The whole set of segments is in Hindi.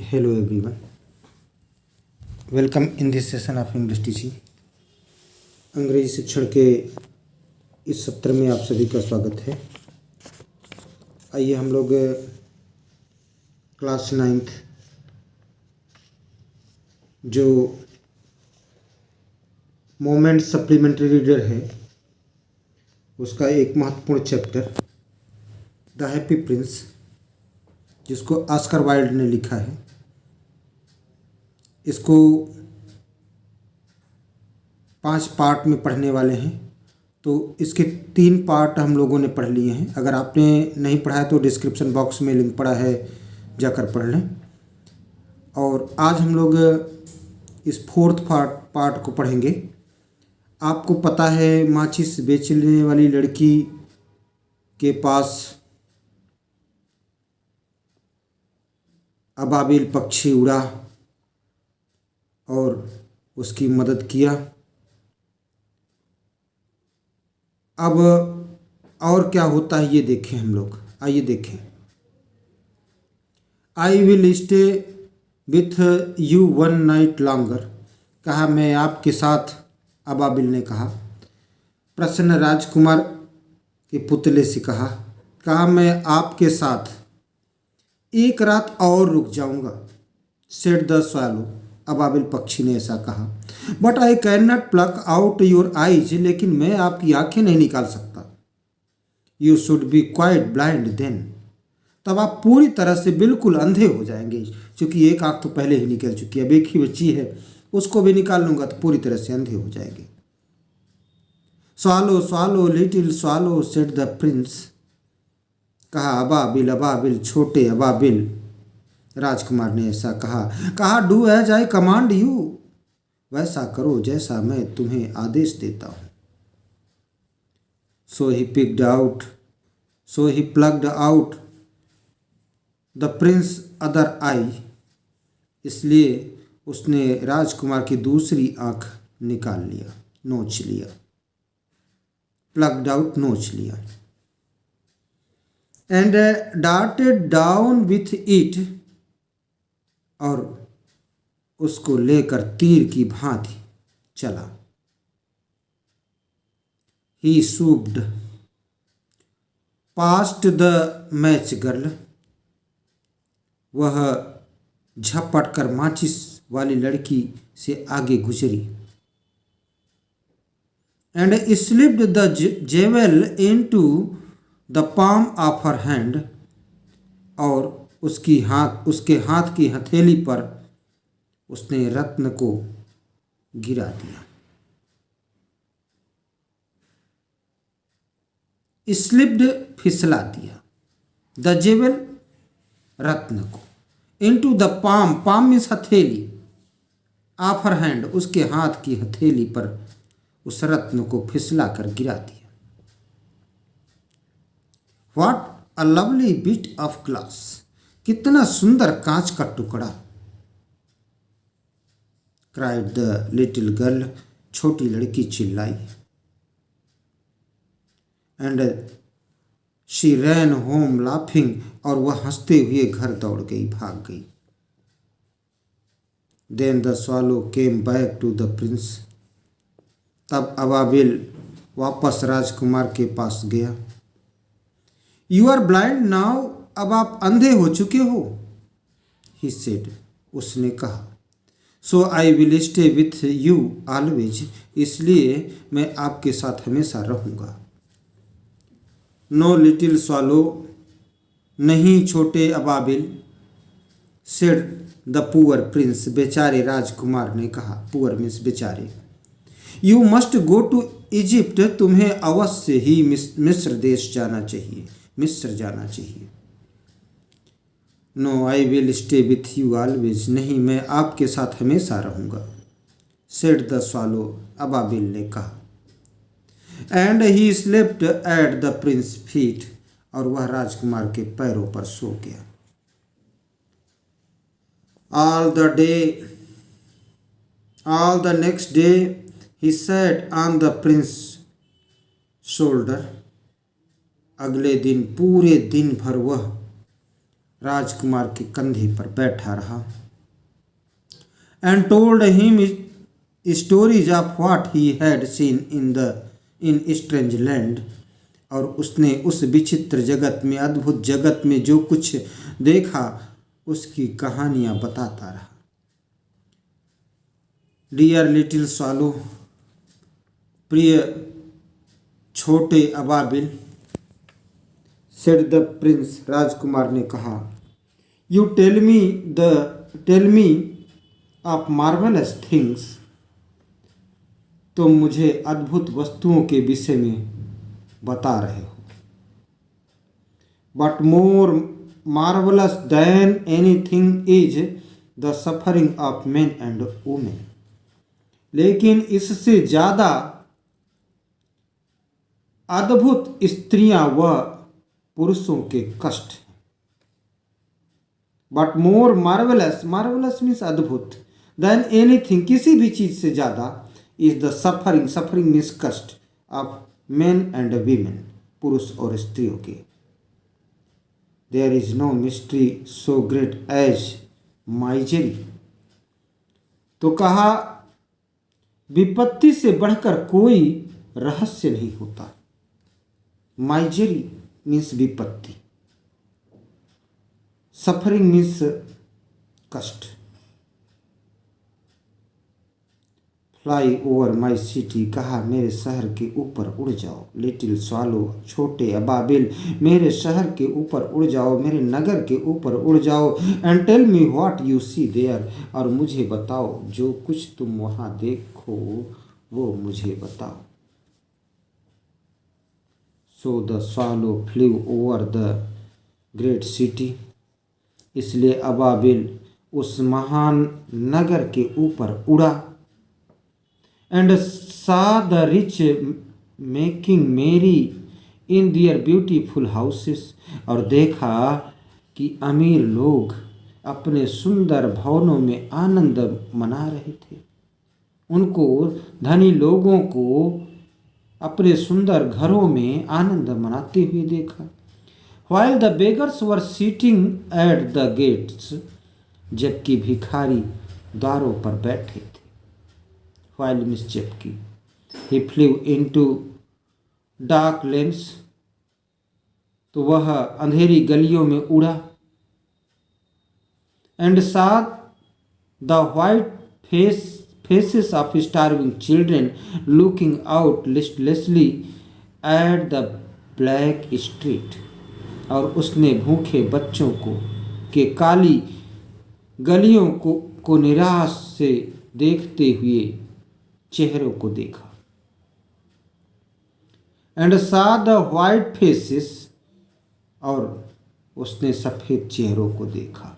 Hello everyone. Welcome in this session of English teaching. अंग्रेजी शिक्षण के इस सत्र में आप सभी का स्वागत है। आइए हम लोग क्लास 9th जो मोमेंट सप्लीमेंट्री रीडर है उसका एक महत्वपूर्ण चैप्टर द हैप्पी प्रिंस, जिसको ऑस्कर वाइल्ड ने लिखा है, इसको 5 पार्ट में पढ़ने वाले हैं। तो इसके 3 पार्ट हम लोगों ने पढ़ लिए हैं। अगर आपने नहीं पढ़ा है तो डिस्क्रिप्शन बॉक्स में लिंक पड़ा है, जाकर पढ़ लें। और आज हम लोग इस 4th पार्ट को पढ़ेंगे। आपको पता है माचिस बेचने वाली लड़की के पास अबाबिल पक्षी उड़ा और उसकी मदद किया। अब और क्या होता है ये देखें हम लोग। आइए देखें। आई will stay with you 1 night longer, कहा मैं आपके साथ, अबाबिल ने कहा। प्रसन्न राजकुमार के पुतले से कहा मैं आपके साथ एक रात और रुक जाऊंगा। सेड द स्वैलो, अबाबिल पक्षी ने ऐसा कहा। But I can not pluck out your eyes, लेकिन मैं आपकी आंखें नहीं निकाल सकता। You should be quite blind then, तब आप पूरी तरह से बिल्कुल अंधे हो जाएंगे, क्योंकि एक आंख तो पहले ही निकल चुकी है, अब एक ही बची है, उसको भी निकाल लूंगा तो पूरी तरह से अंधे हो जाएंगे। Swallow swallow little swallow, said the prince, कहा अबाबिल अबाबिल, छोटे अबाबिल। राजकुमार ने ऐसा कहा do as I command you, वैसा करो जैसा मैं तुम्हें आदेश देता हूं। So he plucked out the prince other eye, इसलिए उसने राजकुमार की दूसरी आंख निकाल लिया, नोच लिया। प्लग्ड आउट, नोच लिया। And darted down with it, और उसको लेकर तीर की भांति चला। ही सूब्ड पास्ट द मैच गर्ल, वह झपट कर माचिस वाली लड़की से आगे गुजरी। And slipped the jewel into the palm of her hand, और उसके हाथ की हथेली पर उसने रत्न को गिरा दिया। स्लिप्ड, फिसला दिया, द जेवेल, रत्न को, इनटू द पाम मीन्स हथेली, ऑफ हर हैंड, उसके हाथ की हथेली पर उस रत्न को फिसला कर गिरा दिया। What a lovely bit of glass, कितना सुंदर कांच का टुकड़ा। क्राइड द लिटिल गर्ल, छोटी लड़की चिल्लाई। And she ran home laughing, और वह हंसते हुए घर दौड़ गई, भाग गई। Then the swallow came back to the prince, तब अबाबिल वापस राजकुमार के पास गया। यू आर ब्लाइंड नाउ, अब आप अंधे हो चुके हो। ही सेड, उसने कहा। So I will stay with you always, इसलिए मैं आपके साथ हमेशा रहूंगा। नो लिटिल स्वालो, नहीं छोटे अबाबिल। सेड द पुअर प्रिंस, बेचारे राजकुमार ने कहा। पुअर मीन्स बेचारे। You must go to Egypt, तुम्हें अवश्य ही मिस्र देश जाना चाहिए, मिस्र जाना चाहिए। No I will stay with you always, नहीं मैं आपके साथ हमेशा रहूंगा। सेड द स्वालो, अबाबिल ने कहा। And he slept at the Prince feet, और वह राजकुमार के पैरों पर सो गया। All the next day he sat on the Prince shoulder, अगले दिन पूरे दिन भर वह राजकुमार के कंधे पर बैठा रहा and told him stories of what he had seen in strange land. और उसने उस विचित्र जगत में, अद्भुत जगत में जो कुछ देखा उसकी कहानियां बताता रहा। डियर लिटिल स्वालो, प्रिय छोटे अबाबिल, सेड द प्रिंस, राजकुमार ने कहा, you tell me of marvellous things, तुम मुझे अद्भुत वस्तुओं के विषय में बता रहे हो। But more marvellous than anything is the suffering of men and women, लेकिन इससे ज़्यादा अद्भुत स्त्रियां व पुरुषों के कष्ट हैं। But more marvellous, marvellous means अद्भुत, देन एनीथिंग, किसी भी चीज से ज़्यादा, is the suffering, suffering means कष्ट, ऑफ मेन एंड वीमेन, पुरुष और स्त्रियों के। There is no mystery so great as misery, तो कहा विपत्ति से बढ़कर कोई रहस्य नहीं होता। माइजरी मीन्स विपत्ति, सफरिंग मीन्स कष्ट। फ्लाई ओवर माई सिटी, कहा मेरे शहर के ऊपर उड़ जाओ। लिटिल स्वालो, छोटे अबाबिल, मेरे शहर के ऊपर उड़ जाओ, मेरे नगर के ऊपर उड़ जाओ। And tell me what you see there, और मुझे बताओ जो कुछ तुम वहाँ देखो वो मुझे बताओ। So the swallow flu over the great city, इसलिए अबाबिल उस महान नगर के ऊपर उड़ा। And saw the rich making merry in their beautiful houses, और देखा कि अमीर लोग अपने सुंदर भवनों में आनंद मना रहे थे। उनको, धनी लोगों को अपने सुंदर घरों में आनंद मनाते हुए देखा। While the beggars were sitting at the gates, जबकि भिखारी द्वारों पर बैठे थे। While मीन्स जबकि। He flew into dark lanes, तो वह अंधेरी गलियों में उड़ा। And saw the white faces of starving children looking out listlessly at the black street, और उसने भूखे बच्चों के काली गलियों को निराश से देखते हुए चेहरों को देखा। And saw the white faces, और उसने सफेद चेहरों को देखा।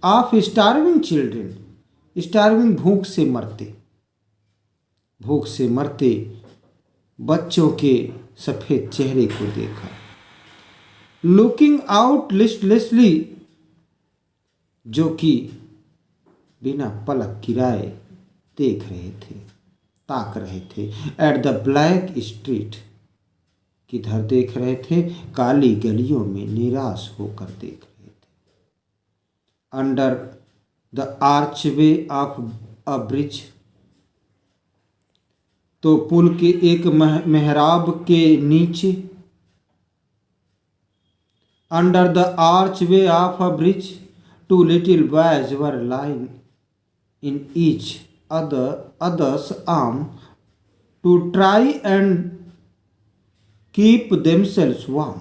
ऑफ स्टार्विंग चिल्ड्रेन, स्टार्विंग भूख से मरते बच्चों के सफेद चेहरे को देखा। लुकिंग आउट लिस्टलेसली, जो कि बिना पलक गिराए देख रहे थे, ताक रहे थे। एट द ब्लैक स्ट्रीट, किधर देख रहे थे? काली गलियों में निराश होकर देख रहे थे। Under the archway of a bridge, तो पुल के एक मेहराब के नीचे। Under the archway of a bridge, two little boys were lying in each others arm to try and keep themselves warm,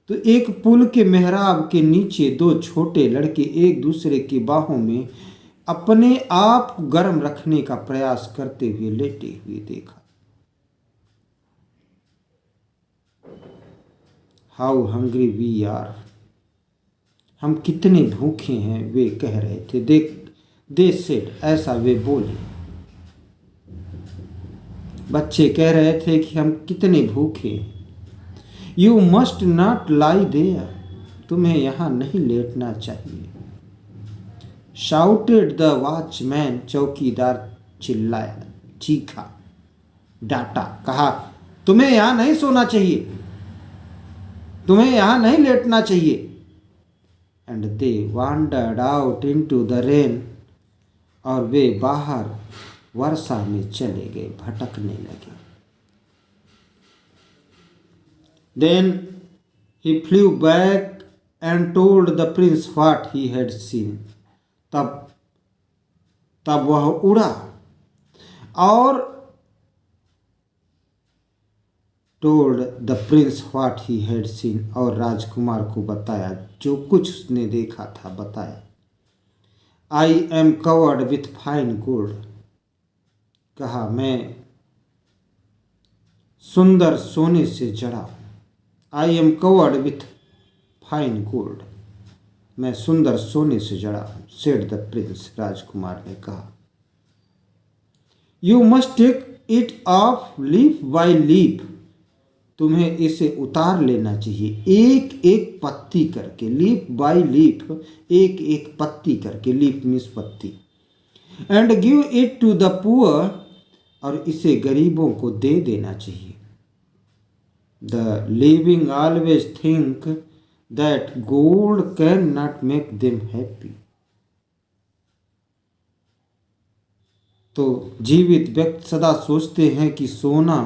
तो एक पुल के मेहराब के नीचे दो छोटे लड़के एक दूसरे की बाहों में अपने आप को गर्म रखने का प्रयास करते हुए लेटे हुए देखा। हाउ हंग्री वी आर, हम कितने भूखे हैं, वे कह रहे थे। दे सेड, ऐसा वे बोले। बच्चे कह रहे थे कि हम कितने भूखे। You must not lie there, तुम्हें यहाँ नहीं लेटना चाहिए। शाउटेड द वॉचमैन, चौकीदार चिल्लाया, चीखा, डांटा, कहा तुम्हें यहाँ नहीं सोना चाहिए, तुम्हें यहाँ नहीं लेटना चाहिए। And they wandered out into the rain, और वे बाहर वर्षा में चले गए, भटकने लगे। Then he flew back and told the prince what he had seen, तब वह उड़ा और told the prince what he had seen, और राजकुमार को बताया जो कुछ उसने देखा था, बताया। I am covered with fine gold, कहा मैं सुंदर सोने से जड़ा हूं। I am covered with fine gold, मैं सुंदर सोने से जड़ा हूं, सेड द प्रिंस, राजकुमार ने कहा। You must take it off leaf by leaf, तुम्हें इसे उतार लेना चाहिए एक एक पत्ती करके, लीफ बाय लीफ, एक एक पत्ती करके, लीफ मीन्स पत्ती। And give it to the poor, और इसे गरीबों को दे देना चाहिए। The living always think that gold can not make them happy, तो जीवित व्यक्ति सदा सोचते हैं कि सोना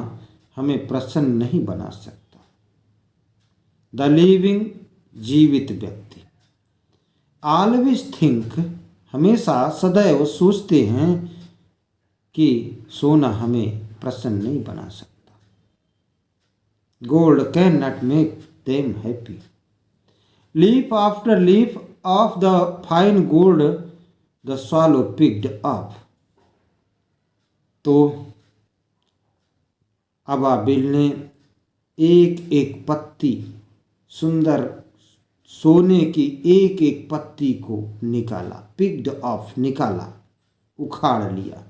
हमें प्रसन्न नहीं बना सकता। द लिविंग, जीवित व्यक्ति, ऑलवेज थिंक, हमेशा सदैव सोचते हैं कि सोना हमें प्रसन्न नहीं बना सकता। Gold can not make them happy. Leaf after leaf of the fine gold the swallow picked up, तो अबाबिल ने एक एक पत्ती, सुंदर सोने की एक एक पत्ती को निकाला, पिक्ड ऑफ, निकाला, उखाड़ लिया।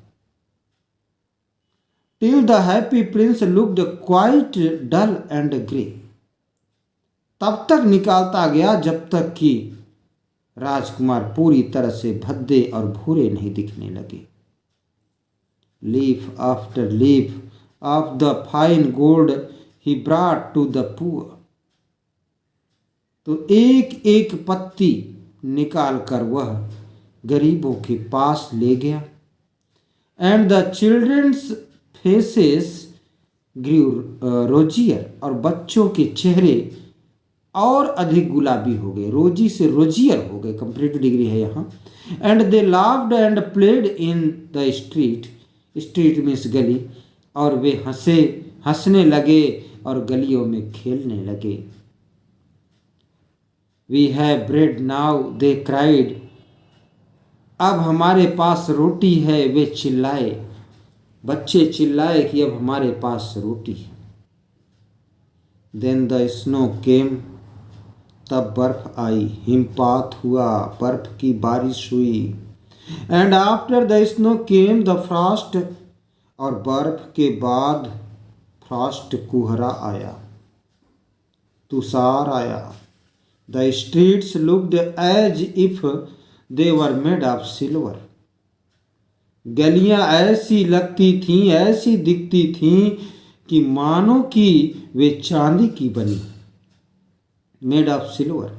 Till the happy prince looked quite dull and grey, तब तक निकालता गया जब तक कि राजकुमार पूरी तरह से भद्दे और भूरे नहीं दिखने लगे। Leaf after leaf of the fine gold he brought to the poor, तो एक एक पत्ती निकाल कर वह गरीबों के पास ले गया। एंड द चिल्ड्रंस फेसेस ग्रू रोजियर, और बच्चों के चेहरे और अधिक गुलाबी हो गए, रोजी से रोजियर हो गए, कंपैरेटिव डिग्री है यहाँ। And they laughed and played in the street, street means गली, और वे हंसने लगे और गलियों में खेलने लगे। We have bread now, they cried, अब हमारे पास रोटी है, वे चिल्लाए, बच्चे चिल्लाए कि अब हमारे पास रोटी है। देन द स्नो केम, तब बर्फ आई, हिमपात हुआ, बर्फ की बारिश हुई। And after the snow came the frost, और बर्फ के बाद फ्रॉस्ट, कुहरा आया, तुषार आया। The streets looked as if they were made of silver, गलियां ऐसी लगती थीं, ऐसी दिखती थीं कि मानो कि वे चांदी की बनी, made of silver.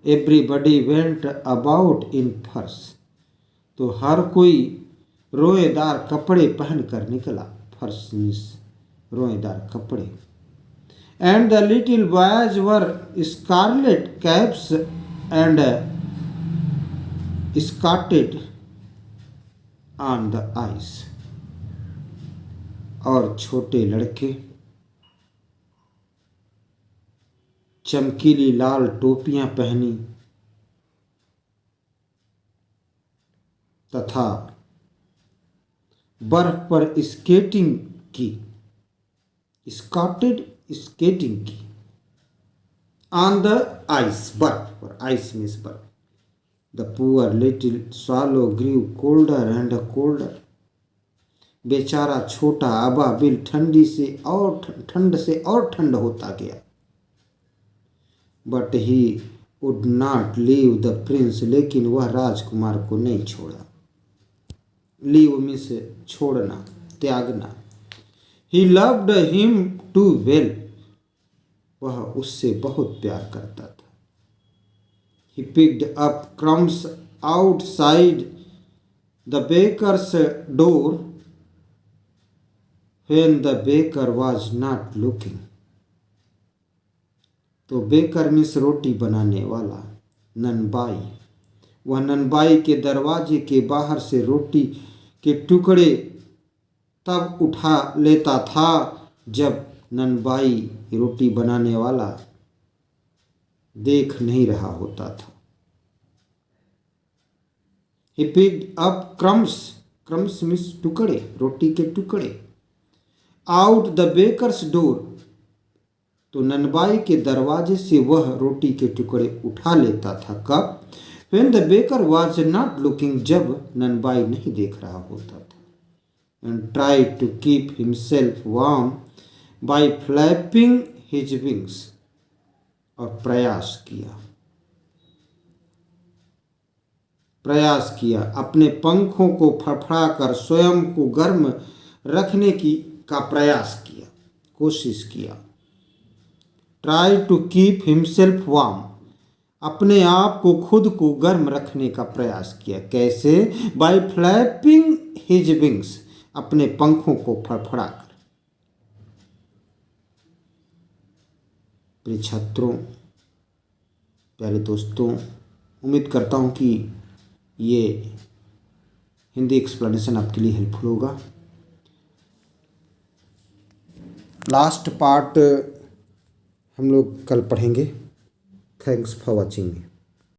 Everybody went about in फर्स, तो हर कोई रोएदार कपड़े पहन कर निकला, फर्स मीन्स रोएदार कपड़े। And the little boys wore scarlet caps and skated on the ice, और छोटे लड़के चमकीली लाल टोपियां पहनी तथा बर्फ पर स्केटिंग की, स्काटेड स्केटिंग की, ऑन द आइस, बर्फ पर, आइस मीन्स बर्फ। The poor little swallow grew colder and colder, बेचारा छोटा अबाबिल ठंड से और ठंड होता गया। But he would not leave the Prince, लेकिन वह राजकुमार को नहीं छोड़ा। लीव मीन्स छोड़ना, त्यागना। He loved him too well, वह उससे बहुत प्यार करता था। He picked up crumbs outside the baker's door when the baker was not looking. तो बेकर मीन्स रोटी बनाने वाला, ननबाई, वह ननबाई के दरवाजे के बाहर से रोटी के टुकड़े तब उठा लेता था जब ननबाई रोटी बनाने वाला देख नहीं रहा होता था। He picked up crumbs, crumbs means टुकड़े, रोटी के टुकड़े, out the baker's door, तो ननबाई के दरवाजे से वह रोटी के टुकड़े उठा लेता था। कब? When the baker was not looking, जब ननबाई नहीं देख रहा होता था। And tried to keep himself warm by flapping his wings, और प्रयास किया अपने पंखों को फड़फड़ाकर स्वयं को गर्म रखने का प्रयास किया, कोशिश किया। Try to keep himself warm, अपने आप को खुद को गर्म रखने का प्रयास किया। कैसे? बाय फ्लैपिंग हिज विंग्स, अपने पंखों को फड़फड़ाकर। प्रिय छात्रों, प्यारे दोस्तों, उम्मीद करता हूँ कि ये हिंदी एक्सप्लेनेशन आपके लिए हेल्पफुल होगा। लास्ट पार्ट हम लोग कल पढ़ेंगे। Thanks for watching.